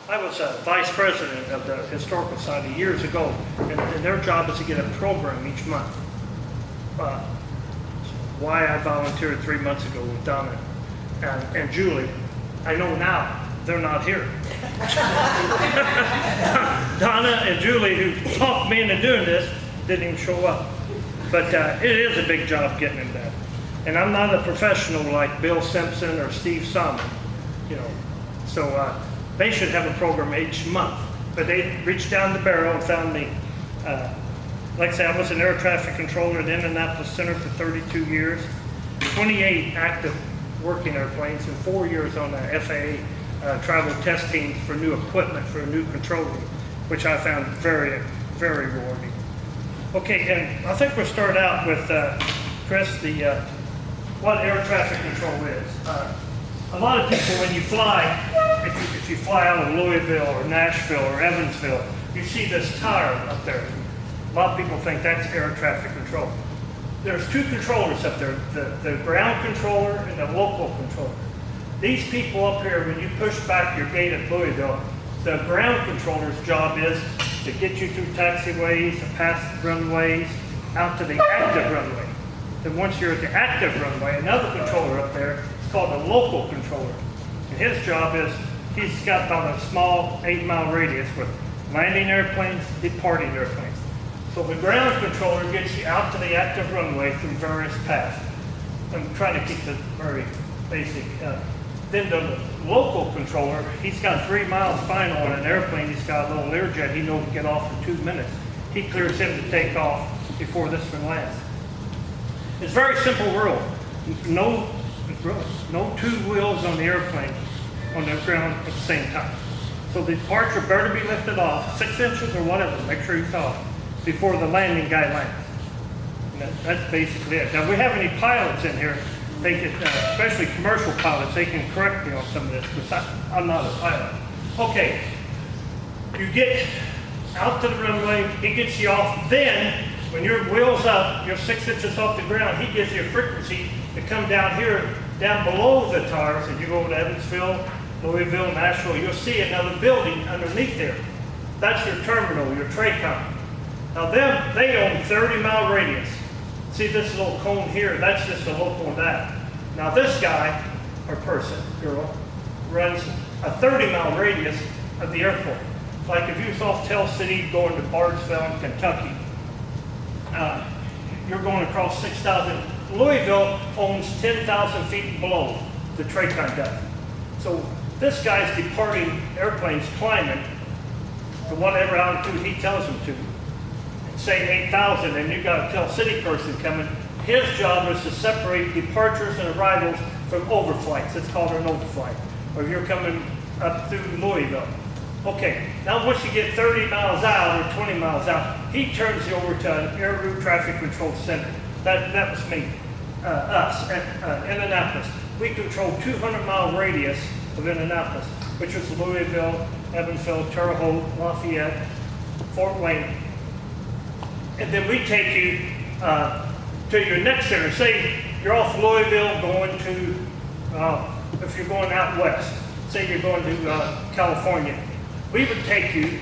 I was a vice president of the Historical Society years ago, and their job is to get a program each month. Why I volunteered 3 months ago with Donna and Julie, I know now they're not here. Donna and Julie, who talked me into doing this, didn't even show up. But it is a big job getting in that. And I'm not a professional like Bill Simpson or Steve Salmon, you know. So they should have a program each month. But they reached down the barrel and found me. Like I said, I was an air traffic controller at Indianapolis Center for 32 years, 28 active working airplanes, and 4 years on the FAA travel test teams for new equipment for a new control room, which I found very, very rewarding. Okay, and I think we'll start out with, Chris, what air traffic control is. A lot of people, when you fly, if you fly out of Louisville or Nashville or Evansville, you see this tower up there. A lot of people think that's air traffic control. There's two controllers up there, the ground controller and the local controller. These people up here, when you push back your gate at Louisville, the ground controller's job is to get you through taxiways, past runways, out to the active runway. Then once you're at the active runway, another controller up there is called the local controller. And his job is, he's got about a small 8-mile radius with landing airplanes, departing airplanes. So the ground controller gets you out to the active runway through various paths. I'm trying to keep this very basic. Then the local controller, he's got 3 miles final on an airplane. He's got a little Learjet. He knows to get off in 2 minutes. He clears him to take off before this one lands. It's a very simple rule. No two wheels on the airplane on the ground at the same time. So the departure better be lifted off 6 inches or whatever. Make sure he's off before the landing guy lands. And that's basically it. Now, if we have any pilots in here, they can, especially commercial pilots, they can correct me on some of this, because I'm not a pilot. Okay, you get out to the runway, he gets you off, then when your wheel's up, you're 6 inches off the ground, he gives you a frequency to come down here, down below the towers, and you go to Evansville, Louisville, Nashville, you'll see another building underneath there. That's your terminal, your TRACON. Now them, they own 30-mile radius. See this little cone here, that's just a local of that. Now this guy, or person, girl, runs a 30-mile radius of the airport. Like if you was off Tell City going to Bardstown, Kentucky, you're going across 6,000. Louisville owns 10,000 feet below the TRACON does. So this guy's departing airplanes climbing to whatever altitude he tells them to. Say 8,000, and you got a Tell City person coming. His job is to separate departures and arrivals from overflights. It's called an overflight. Or you're coming up through Louisville. Okay, now once you get 30 miles out or 20 miles out, he turns you over to an Air Route Traffic Control Center. That was me, us at Indianapolis. We control 200-mile radius of Indianapolis, which was Louisville, Evansville, Terre Haute, Lafayette, Fort Wayne. And then we take you to your next center. Say you're off Louisville going to, if you're going out west, say you're going to California. We would take you,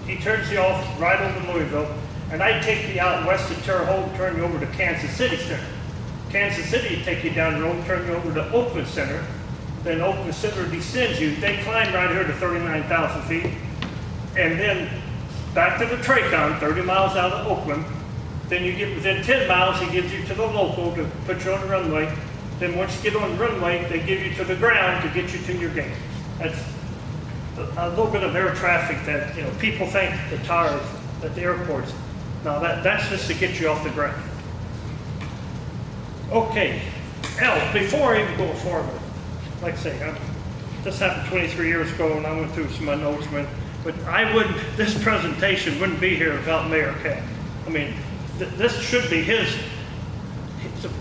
he turns you off right over Louisville, and I'd take you out west of Terre Haute, turn you over to Kansas City Center. Kansas City would take you down the road, turn you over to Oakland Center. Then Oakland Center descends you. They climb right here to 39,000 feet. And then back to the TRACON, 30 miles out of Oakland. Then you get within 10 miles, he gives you to the local to put you on the runway. Then once you get on the runway, they give you to the ground to get you to your gate. That's a little bit of air traffic that, you know, people think the towers at the airports. No, that's just to get you off the ground. Okay, now before I even go forward, like I say, this happened 23 years ago, and I went through some announcements. But this presentation wouldn't be here without Mayor Cat. I mean, this should be his.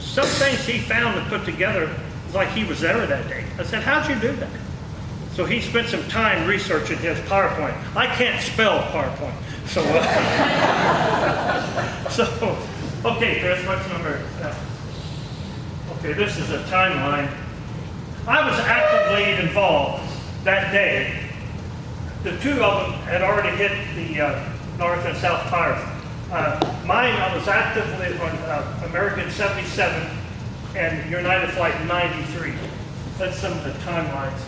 Some things he found and put together, it's like he was there that day. I said, how'd you do that? So he spent some time researching his PowerPoint. I can't spell PowerPoint. So, okay, Chris, what's number? Okay, this is a timeline. I was actively involved that day the two of them had already hit the north and south tires. Mine, I was actively on American 77 and United Flight 93. That's some of the timelines.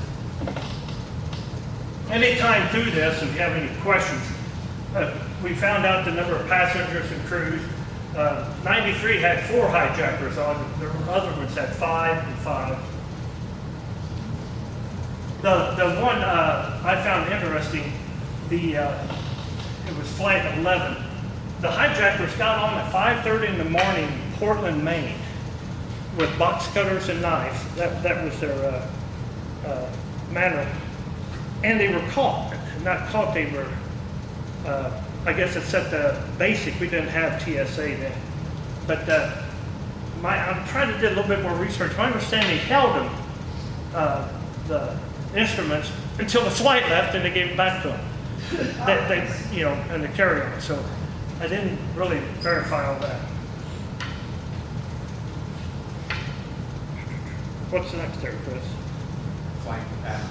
Anytime through this, if you have any questions, we found out the number of passengers and crews. 93 had 4 hijackers on it. The other ones had 5 and 5. The one I found interesting, it was flight 11. The hijackers got on at 5:30 in the morning in Portland, Maine, with box cutters and knives. That was their manner. And they were caught. Not caught, they were, I guess it's at the basic. We didn't have TSA then. But I'm trying to do a little bit more research. My understanding, they held them, the instruments, until the flight left and they gave it back to them. They you know, in the carry-on. So I didn't really verify all that. What's next there, Chris? Flight patterns.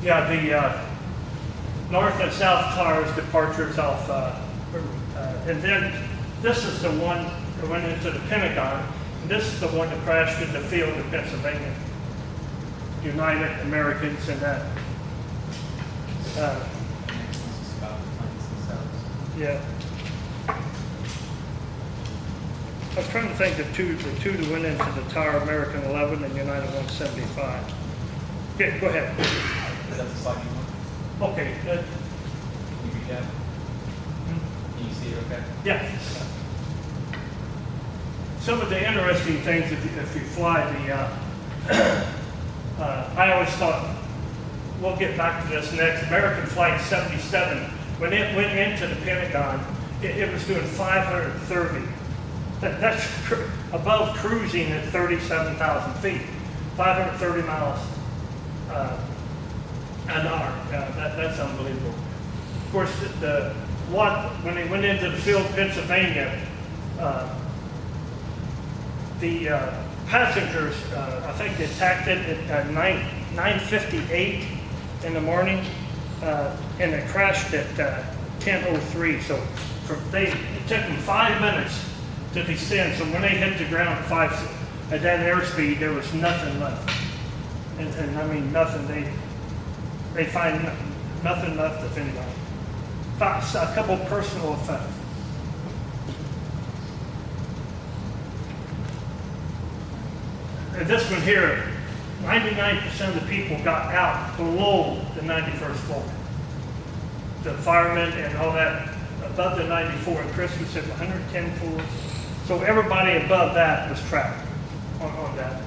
Yeah, the north and south tires departures off, and then this is the one that went into the Pentagon. And this is the one that crashed in the field in Pennsylvania. United Americans and that. Yeah. I was trying to think the two that went into the tower, American 11 and United 175. Okay, go ahead. Is that the slide you want? Okay. Can you read that? Can you see it okay? Yeah. Some of the interesting things if you fly I always thought, we'll get back to this next, American Flight 77, when it went into the Pentagon, it was doing 530. That's above cruising at 37,000 feet, 530 miles an hour. That's unbelievable. Of course, when they went into the field, Pennsylvania, the passengers, I think they attacked it at 9:58 in the morning, and it crashed at 10:03. So it took them 5 minutes to descend. So when they hit the ground at that airspeed, there was nothing left. And I mean nothing. They find nothing left of anybody. A couple personal effects. And this one here, 99% of the people got out below the 91st floor. The firemen and all that above the 94. And Chris said 110 floors. So everybody above that was trapped on that.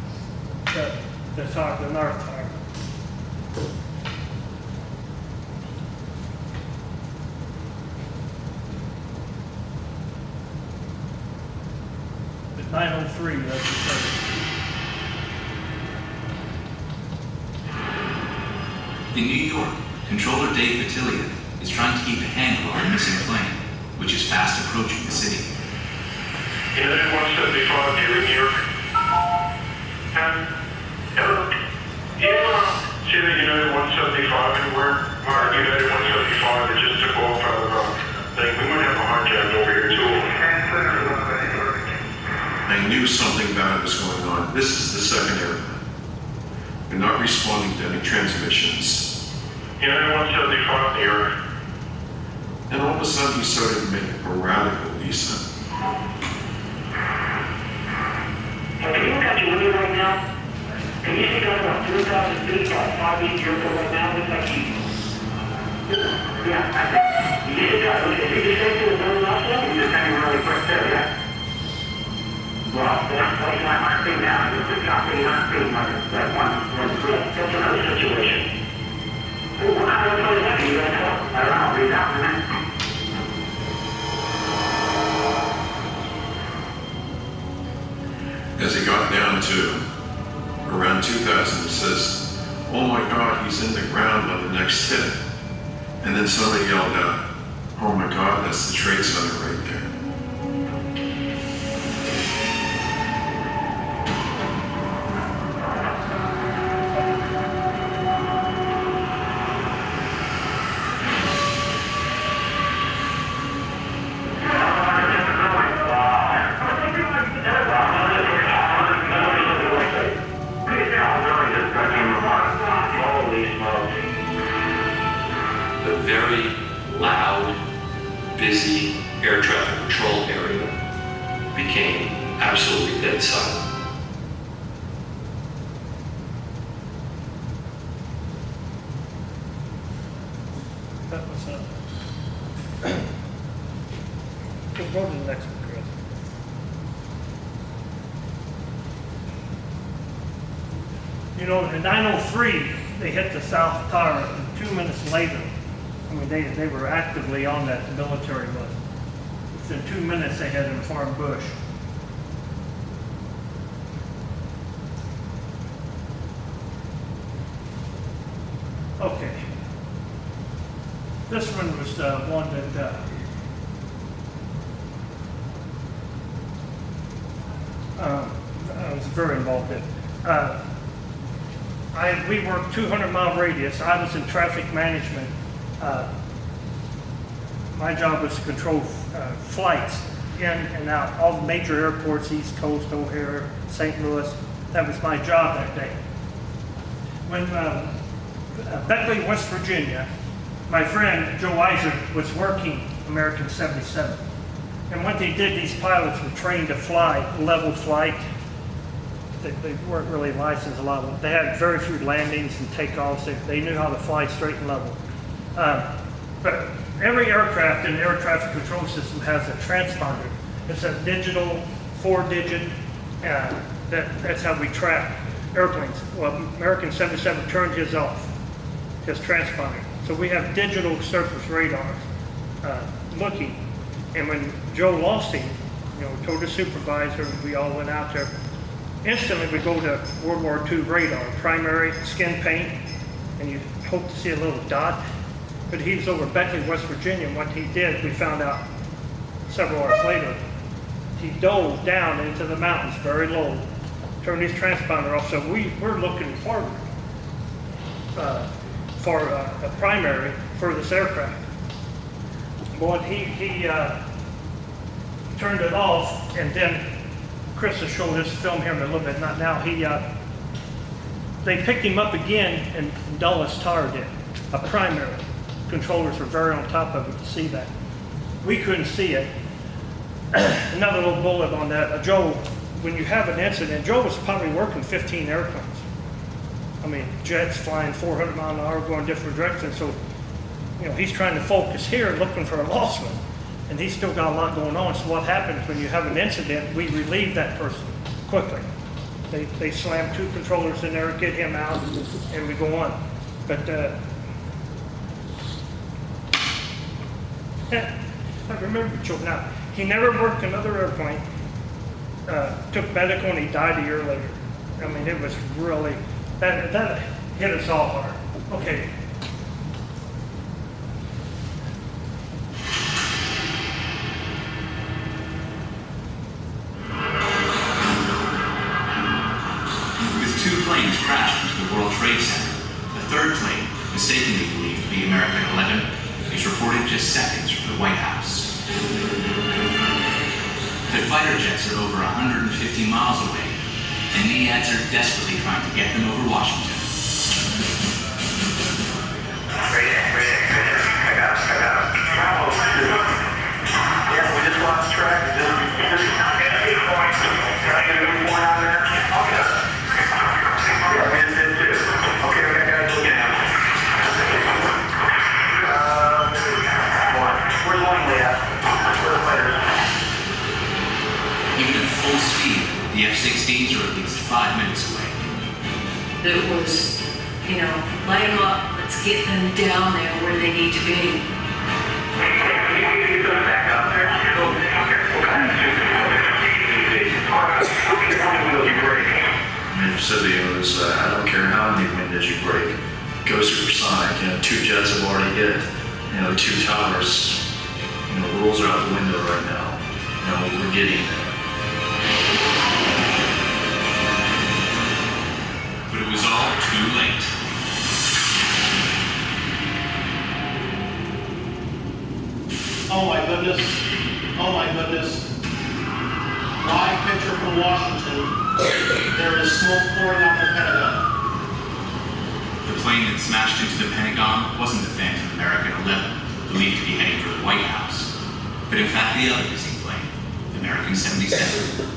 The north tower. The 903, that's the same. In New York, Controller Dave Batillion is trying to keep a handle on the missing plane, which is fast approaching the city. United 175, you're in New York. Hello? Yeah, see the United 175 anywhere? United 175, it just took off out of thing. We might have a hijack over here too. I knew something bad was going on. This is the second airplane. You're not responding to any transmissions. United 175, New York. And all of a sudden you started to make a radical descent. Can you look at your window right now? Can you see down about 3,000 feet, about 5 feet airport right now? Looks like you. Yeah, I think. You see that? If you just go to the building also, you just hang really quick there, yeah? Well, that's my thing now. It's just not being that one. That's another situation. What kind of place is that? You guys talk? I don't know. Read out, man. As he got down to around 2,000, he says, "Oh my God, he's in the ground on the next hit." And then somebody yelled out, "Oh my God, that's the Trade Center right there." very loud, busy air traffic control area became absolutely dead silent. That was go to the next one, Chris. You know, in 903, they hit the South Tower, and 2 minutes later, I mean, they were actively on that, the military was. Within 2 minutes, they had informed Bush. Okay. This one was the one that I was very involved in. We worked 200-mile radius. I was in traffic management. My job was to control flights in and out, all the major airports, East Coast, O'Hare, St. Louis. That was my job that day. When Beckley, West Virginia, my friend Joe Weiser was working American 77. And what they did, these pilots were trained to fly level flight. They weren't really licensed a lot of them. They had very few landings and takeoffs. They knew how to fly straight and level. But every aircraft in the air traffic control system has a transponder. It's a digital 4-digit, that's how we track airplanes. Well, American 77 turned his off, his transponder. So we have digital surface radars looking. And when Joe lost him, told the supervisor, we all went out there. Instantly we go to World War II radar, primary skin paint, and you hope to see a little dot. But he was over Beckley, West Virginia, and what he did, we found out several hours later, he dove down into the mountains very low, turned his transponder off. So we're looking forward for a primary for this aircraft. But he turned it off, and then Chris will show this film here in a little bit. Not now. They picked him up again, and Dulles Tower did a primary. Controllers were very on top of it to see that. We couldn't see it. Another little bullet on that. Joe, when you have an incident, Joe was probably working 15 airplanes. I mean, jets flying 400 miles an hour, going different directions. So, he's trying to focus here, looking for a lost one. And he's still got a lot going on. So what happens when you have an incident, we relieve that person quickly. They slam 2 controllers in there, get him out, and we go on. But I remember Joe now. He never worked another airplane, took medical, and he died a year later. I mean, it was really, that hit us all hard. Okay. Planes crashed into the World Trade Center. The third plane, mistakenly believed to be American 11, is reported just seconds from the White House. The fighter jets are over 150 miles away, and NIADs are desperately trying to get them over Washington. I got him. Yeah, we just lost track. Can I get a point on there? Okay, I got it looking at it. Where's Langley at? Where are the fighters? Even at full speed, the F-16s are at least 5 minutes away. It was, light them up, let's get them down there where they need to be. Get those back up there. Major Civios, I don't care how many windows you break, go supersonic. 2 jets have already hit, 2 towers. The rules are out the window right now. We're getting there. But it was all too late. Oh my goodness. Oh my goodness. Live picture from Washington. There is smoke pouring out the Pentagon. The plane plane that smashed into the Pentagon wasn't the Phantom American 11, believed to be heading for the White House, but in fact the other missing plane, the American 77.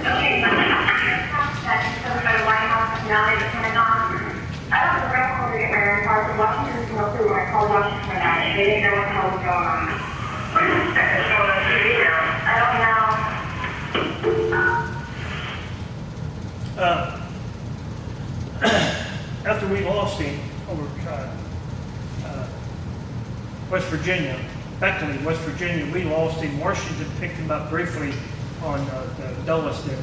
Okay, that's for the White House, now they the Pentagon. I don't know where I'm going to get married. I was in Washington to go through. I called Washington and they didn't know what the hell was going on. It's showing on TV now. I don't know. After we lost him over West Virginia, Beckley, West Virginia, we lost him. Washington picked him up briefly on the Dulles there.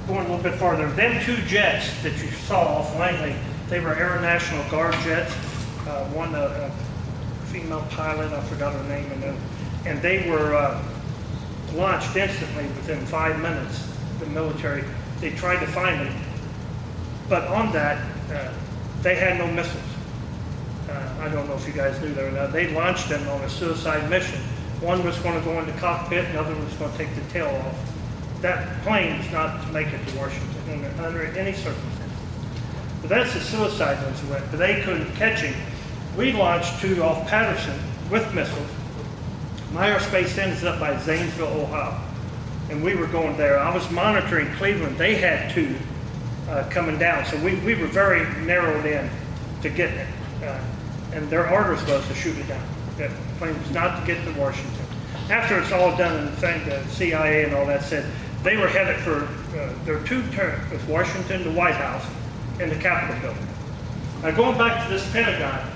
Going a little bit farther, them two jets that you saw off Langley, they were Air National Guard jets. One a female pilot, I forgot her name, and they were launched instantly within 5 minutes. The military, they tried to find them, but on that, they had no missiles. I don't know if you guys knew that or not. They launched them on a suicide mission. One was going to go in the cockpit, another was going to take the tail off. That plane was not to make it to Washington under any circumstances. But that's the suicide ones who went, but they couldn't catch him. We launched two off Patterson with missiles. My airspace ends up by Zanesville, Ohio, and we were going there. I was monitoring Cleveland. They had two coming down, so we were very narrowed in to get it. And their orders was to shoot it down. That plane was not to get to Washington. After it's all done, and the CIA and all that said, they were headed for their two terms with Washington, the White House, and the Capitol building. Now going back to this Pentagon,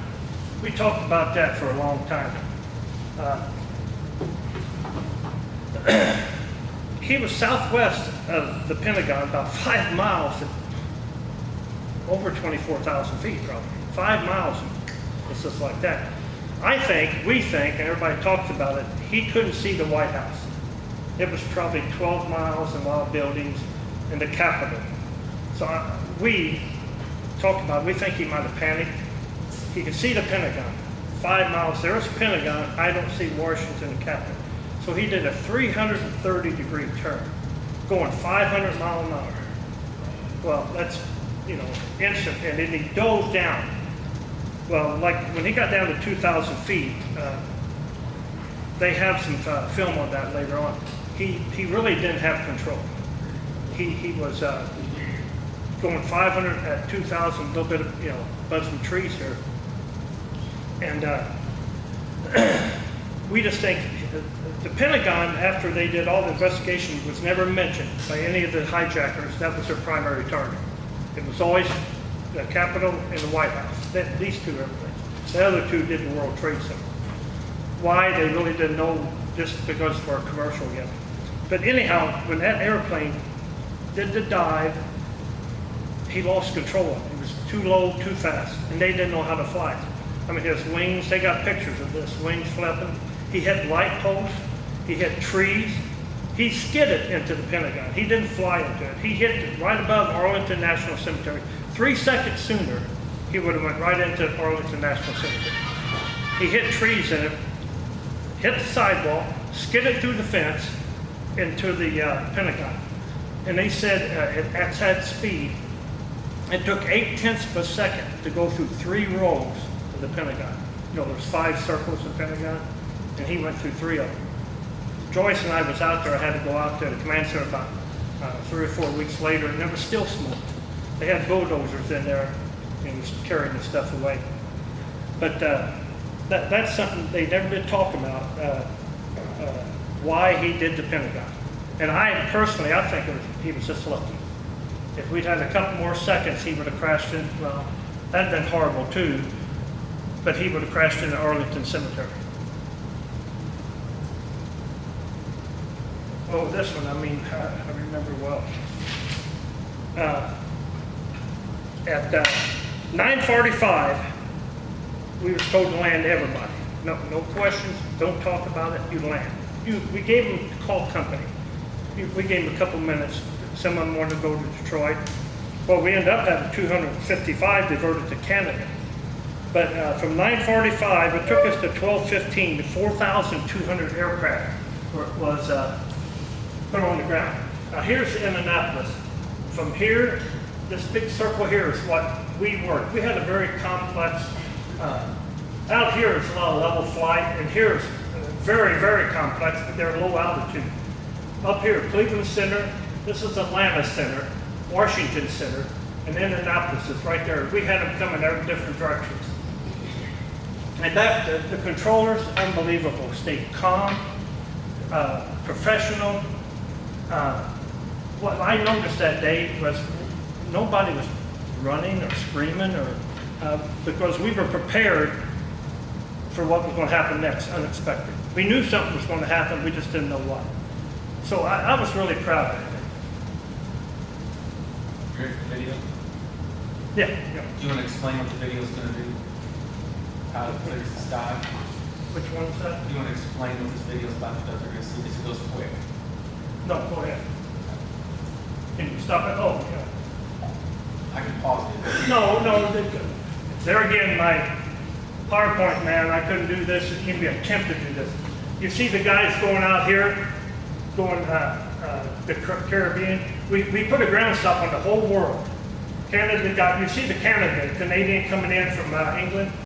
we talked about that for a long time. He was southwest of the Pentagon, about 5 miles, over 24,000 feet probably. 5 miles, it's just like that. We think, and everybody talks about it, he couldn't see the White House. It was probably 12 miles and a lot of buildings in the Capitol. So we talked about, we think he might have panicked. He could see the Pentagon. 5 miles, there's the Pentagon, I don't see Washington and Capitol. So he did a 330-degree turn, going 500 miles an hour. Well, that's, instant, and then he dove down. Well, like when he got down to 2,000 feet, they have some film on that later on. He really didn't have control. He was going 500 at 2,000, a little bit of, above some trees here. And we just think the Pentagon, after they did all the investigation, was never mentioned by any of the hijackers. That was their primary target. It was always the Capitol and the White House. These two airplanes. The other two did the World Trade Center. Why, they really didn't know, just because of our commercial yet. But anyhow, when that airplane did the dive, he lost control. It was too low, too fast, and they didn't know how to fly it. I mean, his wings, they got pictures of this, wings flapping. He hit light posts, he hit trees. He skidded into the Pentagon. He didn't fly into it. He hit it right above Arlington National Cemetery. 3 seconds sooner, he would have went right into Arlington National Cemetery. He hit trees in it, hit the sidewalk, skidded through the fence into the Pentagon. And they said at that speed, it took 0.8 of a second to go through 3 rows of the Pentagon. There's 5 circles of the Pentagon, and he went through 3 of them. Joyce and I was out there. I had to go out to the command center about 3 or 4 weeks later, and there was still smoke. They had bulldozers in there and was carrying the stuff away. But that's something they never did talk about, why he did the Pentagon. And I personally, I think he was just lucky. If we'd had a couple more seconds, he would have crashed in, well, that'd been horrible too, but he would have crashed into Arlington Cemetery. Oh, this one, I remember well. At 9:45, we were told to land everybody. No questions, don't talk about it, you land. We gave them a call company. We gave them a couple minutes. Someone wanted to go to Detroit. Well, we ended up having 255 diverted to Canada. But from 9:45, it took us to 12:15 to 4,200 aircraft was put on the ground. Now here's Indianapolis. From here this big circle here is what we worked. We had a very complex, out here is a lot of level flight, and here is very, very complex, but they're low altitude. Up here, Cleveland Center, this is Atlanta Center, Washington Center, and Indianapolis is right there. We had them coming in different directions. And that, the controllers, unbelievable, stayed calm, professional. What I noticed that day was nobody was running or screaming or, because we were prepared for what was going to happen next, unexpected. We knew something was going to happen, we just didn't know what. So I was really proud of it. You ready for the video? Yeah. Do you want to explain what the video is going to do? How it clears the sky? Which one is that? Do you want to explain what this video is about to do? They're going to see this goes quick. No, go ahead. Can you stop it? Oh, yeah. I can pause it. No, there again, my PowerPoint, man, I couldn't do this, even attempt to do this. You see the guys going out here, going the Caribbean. We put a ground stop on the whole world. Canada got, you see the Canadian coming in from England.